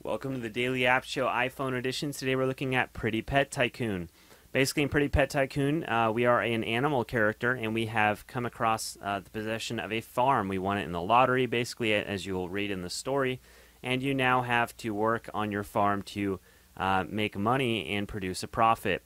Welcome to the Daily App Show iPhone edition. Today we're looking at Pretty Pet Tycoon. Basically in Pretty Pet Tycoon, we are an animal character and we have come across the possession of a farm. We won it in the lottery, basically, as you will read in the story. And you now have to work on your farm to make money and produce a profit.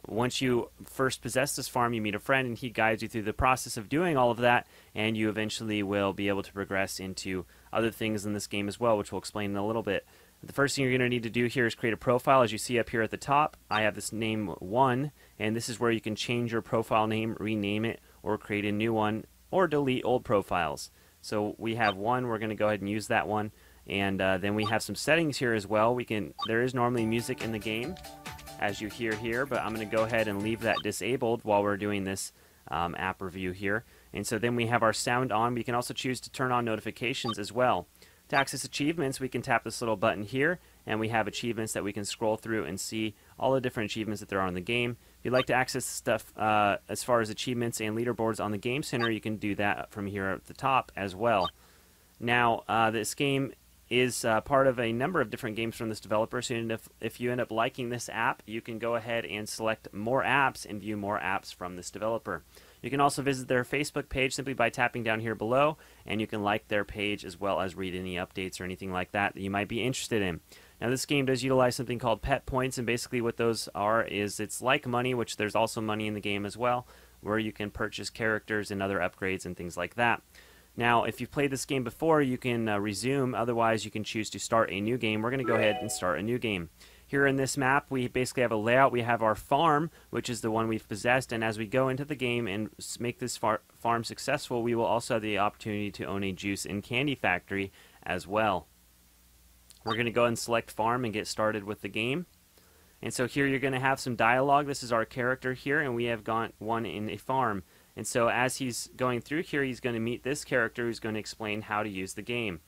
Once you first possess this farm, you meet a friend and he guides you through the process of doing all of that, and you eventually will be able to progress into other things in this game as well, which we'll explain in a little bit. The first thing you're going to need to do here is create a profile. As you see up here at the top, I have this name 1, and this is where you can change your profile name, rename it, or create a new one, or delete old profiles. So we have 1, we're going to go ahead and use that one, and then we have some settings here as well. There is normally music in the game, as you hear here, but I'm going to go ahead and leave that disabled while we're doing this app review here. And so then we have our sound on. We can also choose to turn on notifications as well. To access achievements, we can tap this little button here, and we have achievements that we can scroll through and see all the different achievements that there are in the game. If you'd like to access stuff as far as achievements and leaderboards on the Game Center, you can do that from here at the top as well. Now, this game is part of a number of different games from this developer, so if you end up liking this app, you can go ahead and select more apps and view more apps from this developer. You can also visit their Facebook page simply by tapping down here below, and you can like their page as well as read any updates or anything like that you might be interested in. Now, this game does utilize something called pet points, and basically what those are is it's like money, which there's also money in the game as well, where you can purchase characters and other upgrades and things like that. Now, if you've played this game before, you can resume. Otherwise, you can choose to start a new game. We're going to go ahead and start a new game. Here in this map, we basically have a layout. We have our farm, which is the one we've possessed, and as we go into the game and make this farm successful, we will also have the opportunity to own a juice and candy factory as well. We're going to go ahead and select farm and get started with the game. And so here you're going to have some dialogue. This is our character here, and we have got one in a farm. And so as he's going through here, he's going to meet this character who's going to explain how to use the game.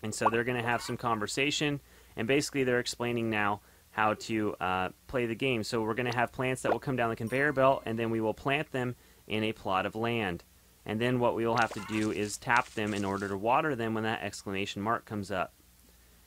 And so they're going to have some conversation, and basically they're explaining now how to play the game. So we're going to have plants that will come down the conveyor belt, and then we will plant them in a plot of land. And then what we will have to do is tap them in order to water them when that exclamation mark comes up.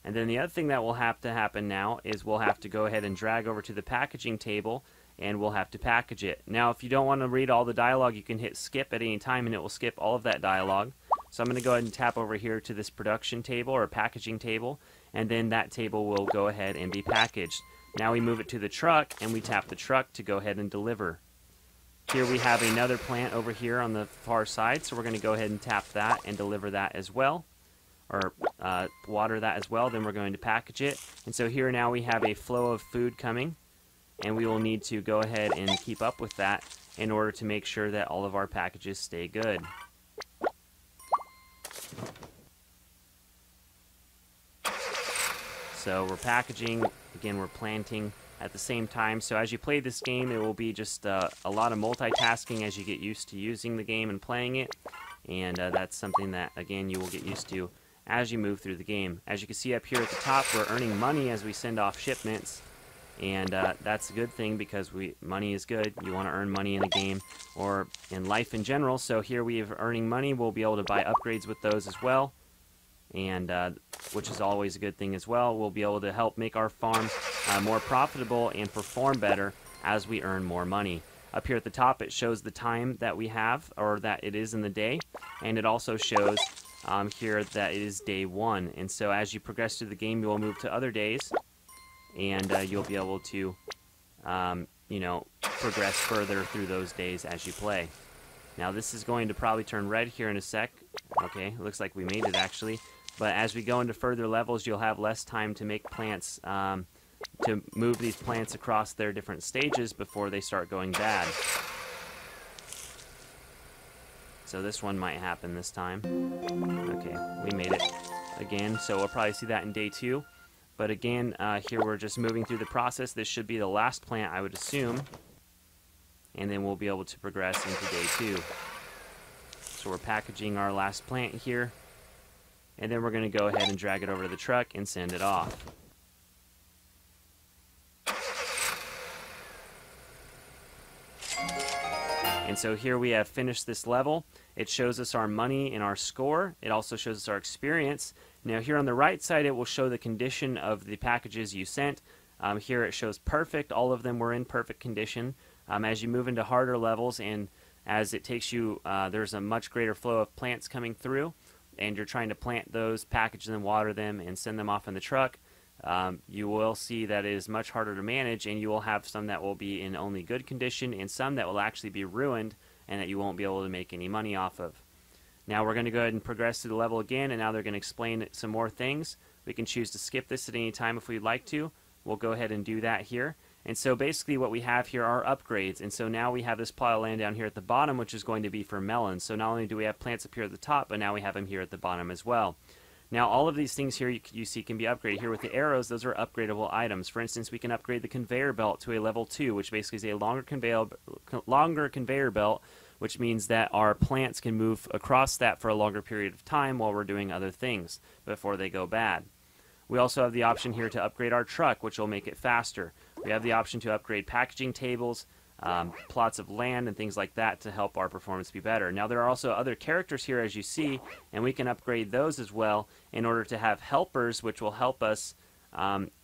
And then the other thing that will have to happen now is we'll have to go ahead and drag over to the packaging table, and we'll have to package it. Now, if you don't want to read all the dialogue, you can hit skip at any time, and it will skip all of that dialogue. So I'm going to go ahead and tap over here to this production table or packaging table, and then that table will go ahead and be packaged. Now we move it to the truck, and we tap the truck to go ahead and deliver. Here we have another plant over here on the far side, so we're going to go ahead and tap that and deliver that as well, or water that as well. Then we're going to package it. And so here now we have a flow of food coming, and we will need to go ahead and keep up with that in order to make sure that all of our packages stay good. So we're packaging, again we're planting at the same time. So as you play this game, it will be just a lot of multitasking as you get used to using the game and playing it. And that's something that, again, you will get used to as you move through the game. As you can see up here at the top, we're earning money as we send off shipments. And that's a good thing because money is good. You want to earn money in a game or in life in general. So here we have earning money. We'll be able to buy upgrades with those as well, and which is always a good thing as well. We'll be able to help make our farm more profitable and perform better as we earn more money. Up here at the top, it shows the time that we have, or that it is in the day, and it also shows here that it is day 1. And so as you progress through the game, you will move to other days, and you'll be able to, progress further through those days as you play. Now this is going to probably turn red here in a sec. Okay, looks like we made it actually. But as we go into further levels, you'll have less time to make plants, to move these plants across their different stages before they start going bad. So this one might happen this time. Okay, we made it again, so we'll probably see that in day 2. But again, here we're just moving through the process. This should be the last plant, I would assume. And then we'll be able to progress into day 2. So we're packaging our last plant here. And then we're going to go ahead and drag it over to the truck and send it off. And so here we have finished this level. It shows us our money and our score. It also shows us our experience. Now here on the right side, it will show the condition of the packages you sent. Here it shows perfect. All of them were in perfect condition. As you move into harder levels and as it takes you, there's a much greater flow of plants coming through, and you're trying to plant those, package them, water them, and send them off in the truck. You will see that it is much harder to manage, and you will have some that will be in only good condition and some that will actually be ruined and that you won't be able to make any money off of. Now we're going to go ahead and progress through the level again, and now they're going to explain some more things. We can choose to skip this at any time if we'd like to. We'll go ahead and do that here. And so basically what we have here are upgrades, and so now we have this pile of land down here at the bottom, which is going to be for melons. So not only do we have plants up here at the top, but now we have them here at the bottom as well. Now all of these things here you see can be upgraded. Here with the arrows, those are upgradable items. For instance, we can upgrade the conveyor belt to a level 2, which basically is a longer conveyor belt, which means that our plants can move across that for a longer period of time while we're doing other things before they go bad. We also have the option here to upgrade our truck, which will make it faster. We have the option to upgrade packaging tables, plots of land, and things like that to help our performance be better. Now there are also other characters here, as you see, and we can upgrade those as well in order to have helpers, which will help us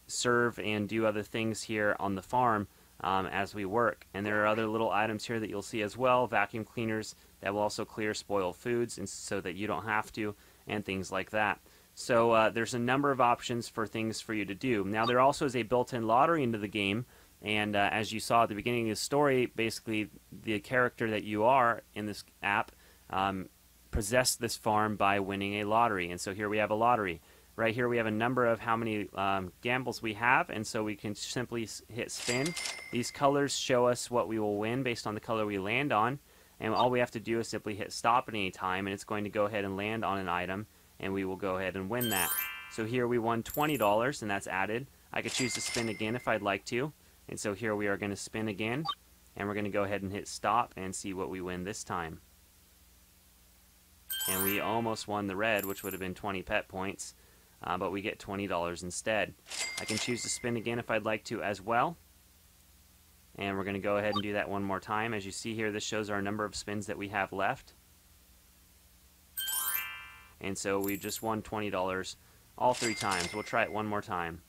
serve and do other things here on the farm as we work. And there are other little items here that you'll see as well, vacuum cleaners that will also clear spoiled foods and so that you don't have to, and things like that. So there's a number of options for things for you to do. Now there also is a built-in lottery into the game, and as you saw at the beginning of the story, basically the character that you are in this app possessed this farm by winning a lottery. And so here we have a lottery. Right here we have a number of how many gambles we have, and so we can simply hit spin. These colors show us what we will win based on the color we land on, and all we have to do is simply hit stop at any time, and it's going to go ahead and land on an item, and we will go ahead and win that. So here we won $20, and that's added. I could choose to spin again if I'd like to, and so here we are going to spin again, and we're going to go ahead and hit stop and see what we win this time. And we almost won the red, which would have been 20 pet points. But we get $20 instead. I can choose to spin again if I'd like to as well. And we're going to go ahead and do that one more time. As you see here, this shows our number of spins that we have left. And so we just won $20 all 3 times. We'll try it one more time.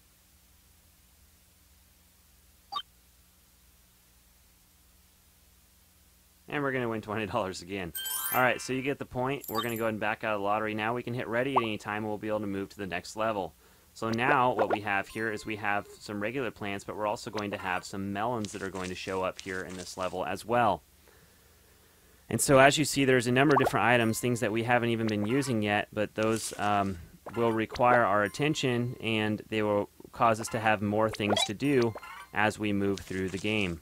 And we're going to win $20 again. Alright, so you get the point. We're going to go ahead and back out of the lottery now. We can hit ready at any time and we'll be able to move to the next level. So now what we have here is we have some regular plants, but we're also going to have some melons that are going to show up here in this level as well. And so as you see, there's a number of different items, things that we haven't even been using yet, but those will require our attention, and they will cause us to have more things to do as we move through the game.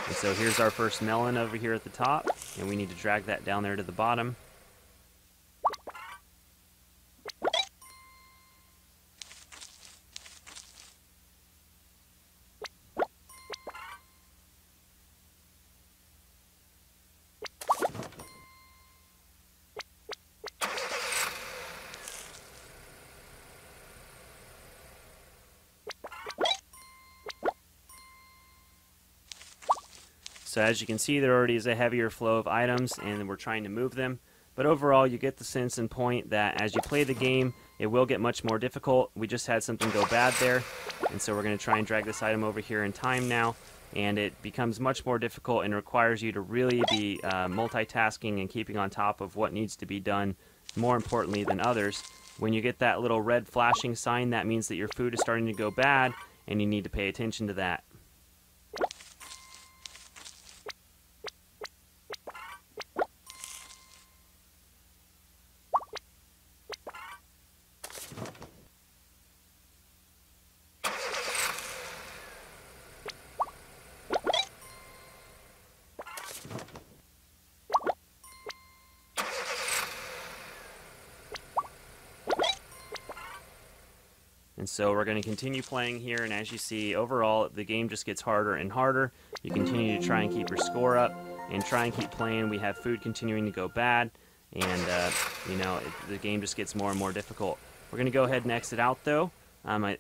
And so here's our first melon over here at the top, and we need to drag that down there to the bottom. So as you can see, there already is a heavier flow of items, and we're trying to move them. But overall, you get the sense and point that as you play the game, it will get much more difficult. We just had something go bad there, and so we're going to try and drag this item over here in time now, and it becomes much more difficult and requires you to really be multitasking and keeping on top of what needs to be done, more importantly than others. When you get that little red flashing sign, that means that your food is starting to go bad, and you need to pay attention to that. And so we're going to continue playing here, and as you see, overall, the game just gets harder and harder. You continue to try and keep your score up and try and keep playing. We have food continuing to go bad, and, you know, the game just gets more and more difficult. We're going to go ahead and exit out, though.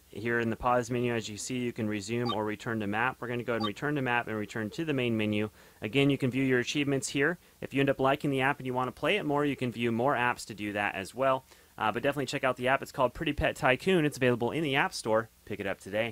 Here in the pause menu, as you see, you can resume or return to map. We're going to go ahead and return to map and return to the main menu. Again, you can view your achievements here. If you end up liking the app and you want to play it more, you can view more apps to do that as well. But definitely check out the app. It's called Pretty Pet Tycoon. It's available in the App Store. Pick it up today.